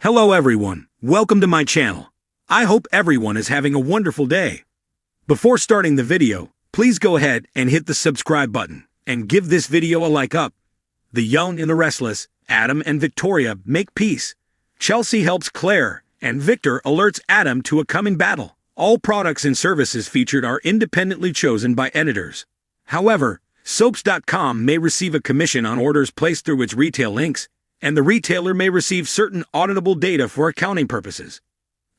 Hello everyone, welcome to my channel. I hope everyone is having a wonderful day. Before starting the video, please go ahead and hit the subscribe button and give this video a like up. The young and the restless, Adam and Victoria make peace. Chelsea helps Claire, and Victor alerts Adam to a coming battle. All products and services featured are independently chosen by editors. However, soaps.com may receive a commission on orders placed through its retail links, and the retailer may receive certain auditable data for accounting purposes.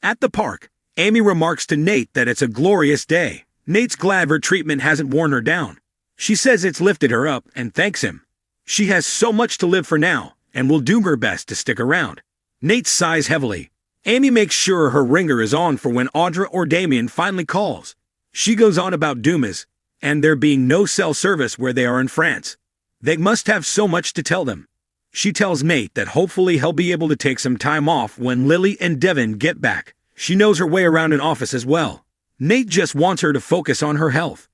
At the park, Amy remarks to Nate that it's a glorious day. Nate's glad her treatment hasn't worn her down. She says it's lifted her up and thanks him. She has so much to live for now, and will do her best to stick around. Nate sighs heavily. Amy makes sure her ringer is on for when Audra or Damien finally calls. She goes on about Dumas, and there being no cell service where they are in France. They must have so much to tell them. She tells Nate that hopefully he'll be able to take some time off when Lily and Devin get back. She knows her way around an office as well. Nate just wants her to focus on her health.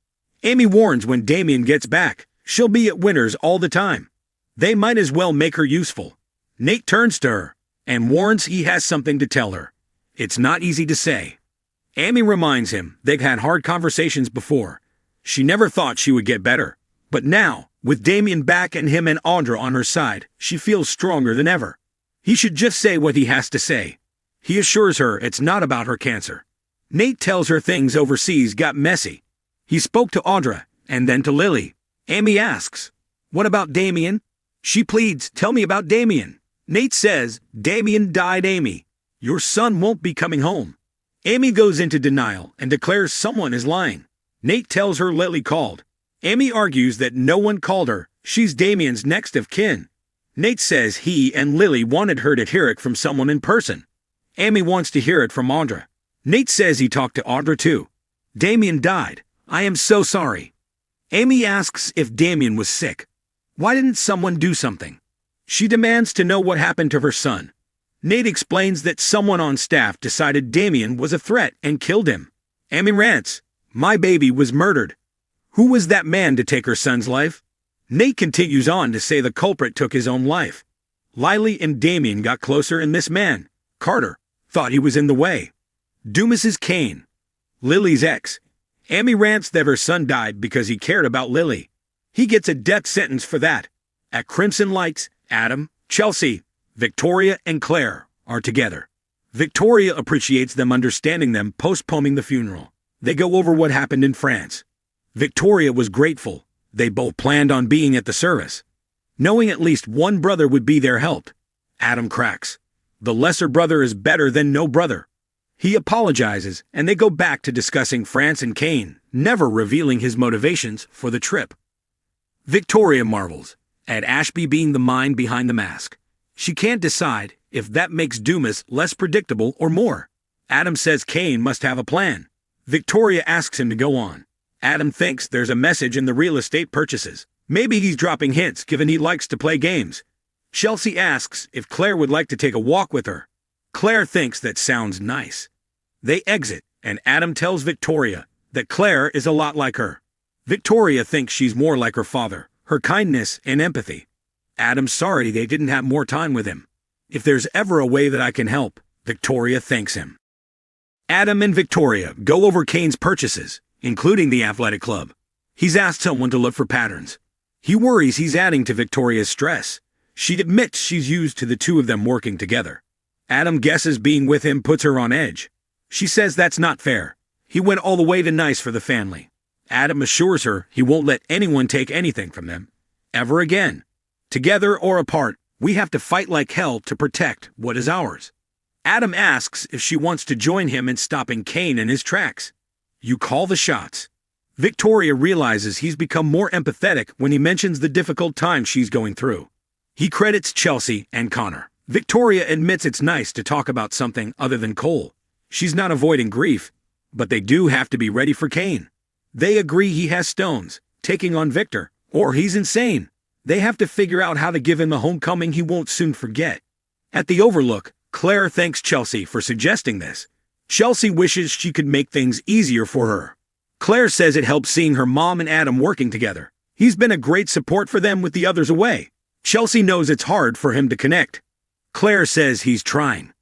Amy warns when Damien gets back, she'll be at Winners all the time. They might as well make her useful. Nate turns to her and warns he has something to tell her. It's not easy to say. Amy reminds him they've had hard conversations before. She never thought she would get better. But now, with Damien back and him and Audra on her side, she feels stronger than ever. He should just say what he has to say. He assures her it's not about her cancer. Nate tells her things overseas got messy. He spoke to Audra, and then to Lily. Amy asks, "What about Damien?" She pleads, "Tell me about Damien." Nate says, "Damien died, Amy. Your son won't be coming home." Amy goes into denial and declares someone is lying. Nate tells her Lily called. Amy argues that no one called her. She's Damien's next of kin. Nate says he and Lily wanted her to hear it from someone in person. Amy wants to hear it from Audra. Nate says he talked to Audra too. Damien died. I am so sorry. Amy asks if Damien was sick. Why didn't someone do something? She demands to know what happened to her son. Nate explains that someone on staff decided Damien was a threat and killed him. Amy rants, "My baby was murdered. Who was that man to take her son's life?" Nate continues on to say the culprit took his own life. Lily and Damien got closer and this man, Carter, thought he was in the way. Dumas is Kane, Lily's ex. Amy rants that her son died because he cared about Lily. He gets a death sentence for that. At Crimson Lights, Adam, Chelsea, Victoria, and Claire are together. Victoria appreciates them understanding them postponing the funeral. They go over what happened in France. Victoria was grateful. They both planned on being at the service. Knowing at least one brother would be there helped. Adam cracks. The lesser brother is better than no brother. He apologizes, and they go back to discussing France and Kane, never revealing his motivations for the trip. Victoria marvels at Ashby being the mind behind the mask. She can't decide if that makes Dumas less predictable or more. Adam says Kane must have a plan. Victoria asks him to go on. Adam thinks there's a message in the real estate purchases. Maybe he's dropping hints given he likes to play games. Chelsea asks if Claire would like to take a walk with her. Claire thinks that sounds nice. They exit, and Adam tells Victoria that Claire is a lot like her. Victoria thinks she's more like her father, her kindness and empathy. Adam's sorry they didn't have more time with him. If there's ever a way that I can help, Victoria thanks him. Adam and Victoria go over Kane's purchases, including the athletic club. He's asked someone to look for patterns. He worries he's adding to Victoria's stress. She admits she's used to the two of them working together. Adam guesses being with him puts her on edge. She says that's not fair. He went all the way to nice for the family. Adam assures her he won't let anyone take anything from them, ever again. Together or apart, we have to fight like hell to protect what is ours. Adam asks if she wants to join him in stopping Kane in his tracks. You call the shots. Victoria realizes he's become more empathetic when he mentions the difficult time she's going through. He credits Chelsea and Connor. Victoria admits it's nice to talk about something other than Cole. She's not avoiding grief, but they do have to be ready for Kane. They agree he has stones, taking on Victor, or he's insane. They have to figure out how to give him a homecoming he won't soon forget. At the Overlook, Claire thanks Chelsea for suggesting this. Chelsea wishes she could make things easier for her. Claire says it helps seeing her mom and Adam working together. He's been a great support for them with the others away. Chelsea knows it's hard for him to connect. Claire says he's trying.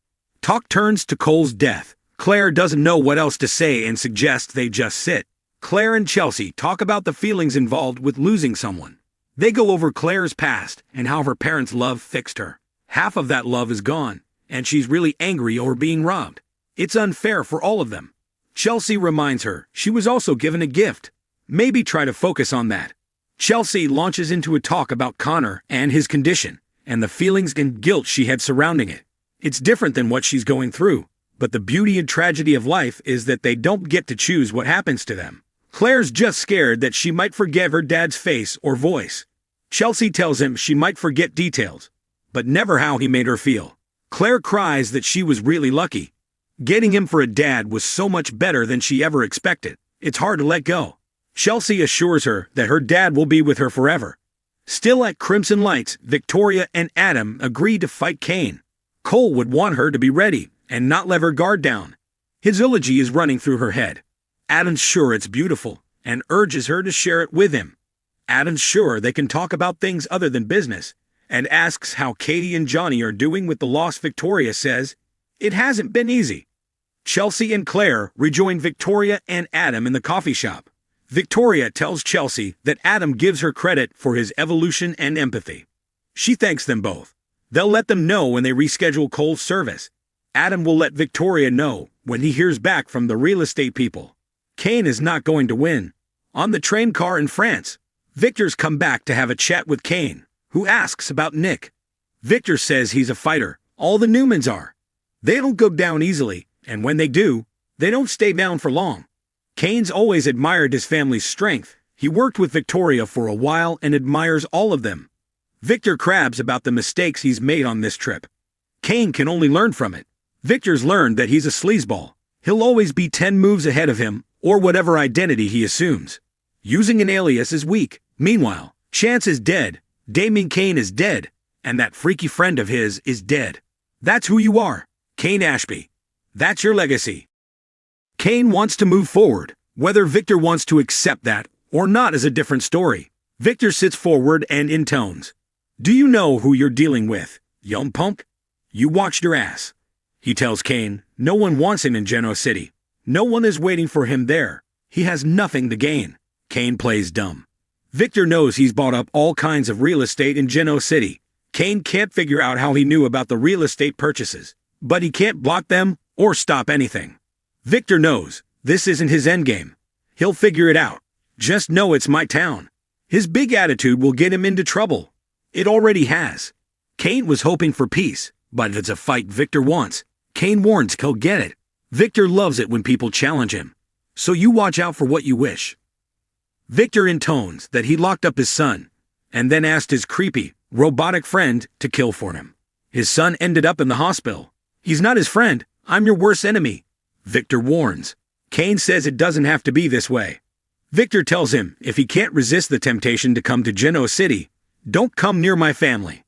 Talk turns to Cole's death. Claire doesn't know what else to say and suggests they just sit. Claire and Chelsea talk about the feelings involved with losing someone. They go over Claire's past and how her parents' love fixed her. Half of that love is gone, and she's really angry over being robbed. It's unfair for all of them. Chelsea reminds her she was also given a gift. Maybe try to focus on that. Chelsea launches into a talk about Connor and his condition, and the feelings and guilt she had surrounding it. It's different than what she's going through, but the beauty and tragedy of life is that they don't get to choose what happens to them. Claire's just scared that she might forget her dad's face or voice. Chelsea tells him she might forget details, but never how he made her feel. Claire cries that she was really lucky. Getting him for a dad was so much better than she ever expected. It's hard to let go. Chelsea assures her that her dad will be with her forever. Still at Crimson Lights, Victoria and Adam agree to fight Kane. Cole would want her to be ready and not let her guard down. His eulogy is running through her head. Adam's sure it's beautiful and urges her to share it with him. Adam's sure they can talk about things other than business and asks how Katie and Johnny are doing with the loss. Victoria says, "It hasn't been easy." Chelsea and Claire rejoin Victoria and Adam in the coffee shop. Victoria tells Chelsea that Adam gives her credit for his evolution and empathy. She thanks them both. They'll let them know when they reschedule Cole's service. Adam will let Victoria know when he hears back from the real estate people. Kane is not going to win. On the train car in France, Victor's come back to have a chat with Kane, who asks about Nick. Victor says he's a fighter. All the Newmans are. They don't go down easily, and when they do, they don't stay down for long. Kane's always admired his family's strength. He worked with Victoria for a while and admires all of them. Victor crabs about the mistakes he's made on this trip. Kane can only learn from it. Victor's learned that he's a sleazeball. He'll always be 10 moves ahead of him, or whatever identity he assumes. Using an alias is weak. Meanwhile, Chance is dead, Damien Kane is dead, and that freaky friend of his is dead. That's who you are, Kane Ashby. That's your legacy. Kane wants to move forward. Whether Victor wants to accept that or not is a different story. Victor sits forward and intones. "Do you know who you're dealing with, young punk? You watched your ass." He tells Kane, no one wants him in Genoa City. No one is waiting for him there. He has nothing to gain. Kane plays dumb. Victor knows he's bought up all kinds of real estate in Genoa City. Kane can't figure out how he knew about the real estate purchases, but he can't block them or stop anything. Victor knows this isn't his endgame. He'll figure it out. Just know it's my town. His big attitude will get him into trouble. It already has. Kane was hoping for peace, but if it's a fight Victor wants, Kane warns he'll get it. Victor loves it when people challenge him. So you watch out for what you wish. Victor intones that he locked up his son, and then asked his creepy, robotic friend to kill for him. His son ended up in the hospital. "He's not his friend. I'm your worst enemy," Victor warns. Kane says it doesn't have to be this way. Victor tells him if he can't resist the temptation to come to Genoa City, don't come near my family.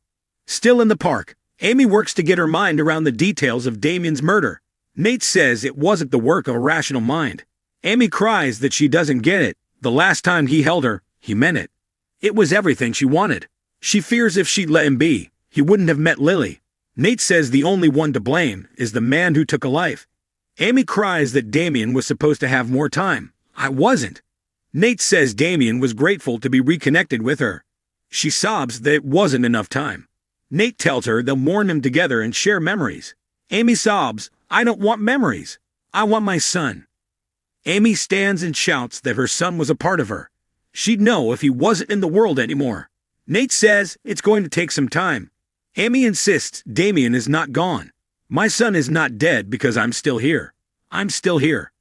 Still in the park, Amy works to get her mind around the details of Damien's murder. Nate says it wasn't the work of a rational mind. Amy cries that she doesn't get it. The last time he held her, he meant it. It was everything she wanted. She fears if she'd let him be, he wouldn't have met Lily. Nate says the only one to blame is the man who took a life. Amy cries that Damien was supposed to have more time. I wasn't. Nate says Damien was grateful to be reconnected with her. She sobs that it wasn't enough time. Nate tells her they'll mourn him together and share memories. Amy sobs, I don't want memories. I want my son. Amy stands and shouts that her son was a part of her. She'd know if he wasn't in the world anymore. Nate says it's going to take some time. Amy insists Damien is not gone. My son is not dead because I'm still here. I'm still here.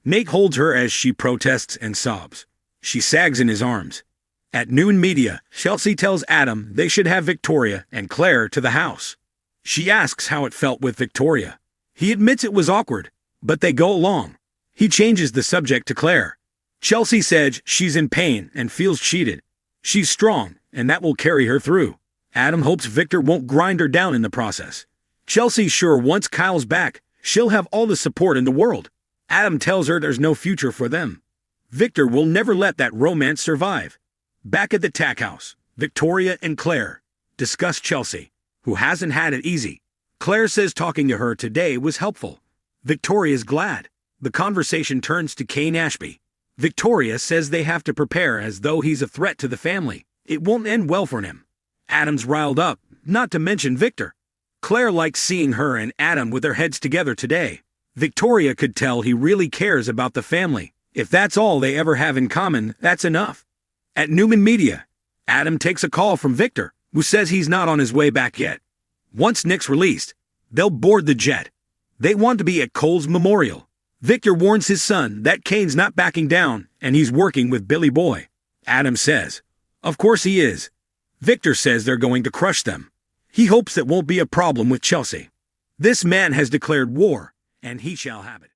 Nate holds her as she protests and sobs. She sags in his arms. At noon media, Chelsea tells Adam they should have Victoria and Claire to the house. She asks how it felt with Victoria. He admits it was awkward, but they go along. He changes the subject to Claire. Chelsea says she's in pain and feels cheated. She's strong, and that will carry her through. Adam hopes Victor won't grind her down in the process. Chelsea's sure once Kyle's back, she'll have all the support in the world. Adam tells her there's no future for them. Victor will never let that romance survive. Back at the tack house, Victoria and Claire discuss Chelsea, who hasn't had it easy. Claire says talking to her today was helpful. Victoria's glad. The conversation turns to Kane Ashby. Victoria says they have to prepare as though he's a threat to the family. It won't end well for him. Adam's riled up, not to mention Victor. Claire likes seeing her and Adam with their heads together today. Victoria could tell he really cares about the family. If that's all they ever have in common, that's enough. At Newman Media, Adam takes a call from Victor, who says he's not on his way back yet. Once Nick's released, they'll board the jet. They want to be at Cole's memorial. Victor warns his son that Kane's not backing down and he's working with Billy Boy. Adam says, of course he is. Victor says they're going to crush them. He hopes it won't be a problem with Chelsea. This man has declared war, and he shall have it.